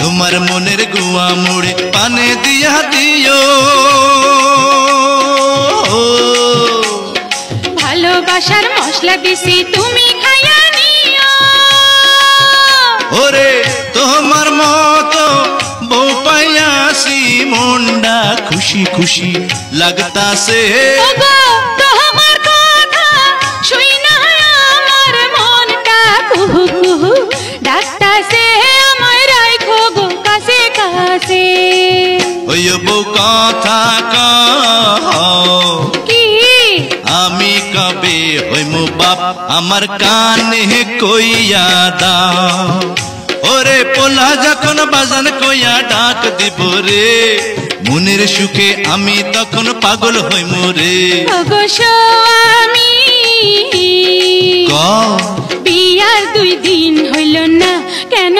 তোমার মনের গুয়া মুড়ে পানে দিয়া দিও ভালোবাসার মশলা দিছি তুমি খাইয়া নিও ওরে তোমার মতো বউ পাইয়াছি মনটা খুশি খুশি লাগতাছে ওগো তোমার কথা শুইনা আমার মনটা কুহু কুহু ডাকতাছে আমায় রাখো গো কাছে কাছে ওই বউ কথা কও কি আমি কবে হইমু বাপ আমার কানে কইয়া দাও ওরে পোলা যখন বাজান কইয়া ডাক দিব রে মনের সুখে আমি তখন পাগল হইমু রে ওগো স্বামী কও বিয়ার 2 দিন হইল না কেন